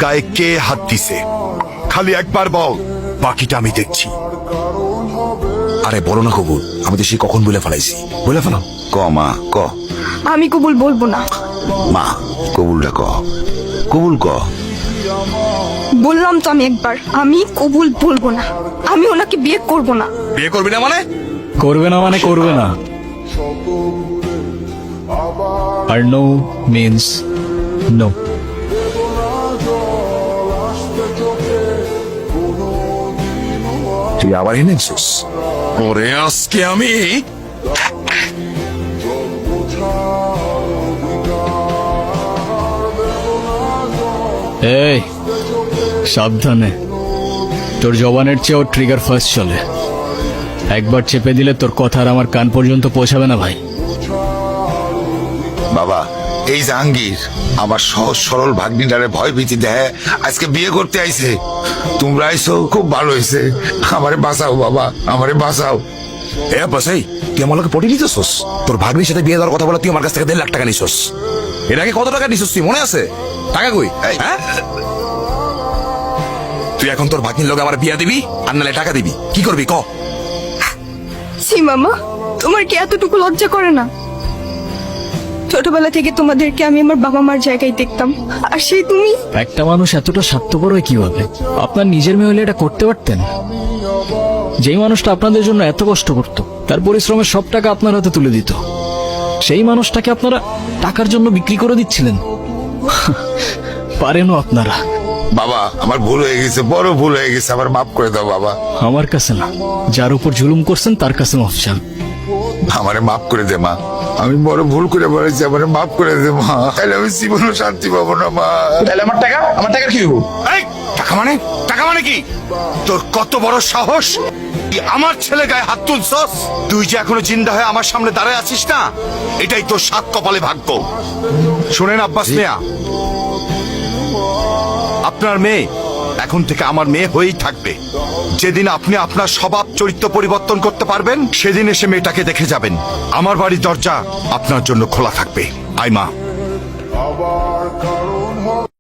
গায়ে কে হাত দিছে? খালি একবার বল, বাকিটা আমি দেখছি। আরে বলো না কবুল, আমি তো সে কখন বলে ফেলাইছি। বলে ফেলাম। ক মা ক। আমি কবুল বলবো না। মা কবুলটা ক, কবুল ক। বললাম তো আমি একবার, আমি কবুল বলবো না। আমি ওনাকে বিয়ে করব না। বিয়ে করবি না মানে? করবে না মানে করবে না। আর নো মিন্স নো। তুই আবার এনেছিস? ওরে আজকে আমি এই সাবধানে, তোর জবানের চেয়েও ট্রিগার ফার্স্ট চলে। একবার চেপে দিলে তোর কথা আর আমার কান পর্যন্ত পৌঁছাবে না ভাই। বাবা, এই জাহাঙ্গীর আমার সহজ সরল ভাগ্নিটারে ভয় ভীতি দেয়, আজকে বিয়ে করতে আইছে। তোমরা আইছো খুব ভালো হয়েছে। আমারে বাঁচাও বাবা, আমারে বাঁচাও। এ বাসাই, তুই আমার লোকে পটি নিতেছস? তোর ভাগ্নির সাথে বিয়ে দেওয়ার কথা বলে তুই আমার কাছ থেকে 1.5 লাখ টাকা নিছস। এর আগে কত টাকা নিছস তুই মনে আছে? টাকা কই? হ্যাঁ, তুই এখন তোর ভাগ্নির লোক আমার বিয়া দিবি আর নালে টাকা দিবি, কি করবি ক? সি মামা, তোমার কি এতটুকু লজ্জা করে না? ছোটবেলা থেকে তোমাদেরকে আমি আমার বাবা মার জায়গায় দেখতাম, আর সেই তুমি। একটা মানুষ এতটা স্বার্থপর হয় কিভাবে? আপনার নিজের মেয়ে হলে এটা করতে পারতেন? যেই মানুষটা আপনাদের জন্য এত কষ্ট করত, তার পরিশ্রমের সব টাকা আপনার হাতে তুলে দিত, সেই মানুষটাকে আপনারা টাকার জন্য বিক্রি করে দিচ্ছিলেন। পারেনও আপনারা। বাবা আমার ভুল হয়ে গেছে, বড় ভুল হয়ে গেছে, আমার মাফ করে দাও বাবা। আমার কাছে না, যার উপর জুলুম করছেন তার কাছে মাফ চান। আমারে মাফ করে দে মা, আমি বড় ভুল করে বলেছি, আমারে মাফ করে দে মা। তাহলে আমি জীবনে শান্তি পাবো না মা। তাহলে আমার টাকা, আমার টাকা কি হবো? এই, টাকা মানে? টাকা মানে কি? তোর কত বড় সাহস, তুই আমার ছেলে গায়ে হাত তুলছস? তুই যে এখনো জিন্দা হয়ে আমার সামনে দাঁড়ায় আছিস না, এটাই তোর সাত কপালে ভাগ্য। শোনেন আব্বাস মিয়া, আপনার মেয়ে এখন থেকে আমার মেয়ে হয়েই থাকবে। যেদিন আপনি আপনার স্বভাব চরিত্র পরিবর্তন করতে পারবেন, সেদিন এসে মেয়েটাকে দেখে যাবেন। আমার বাড়ির দরজা আপনার জন্য খোলা থাকবে। আই মা।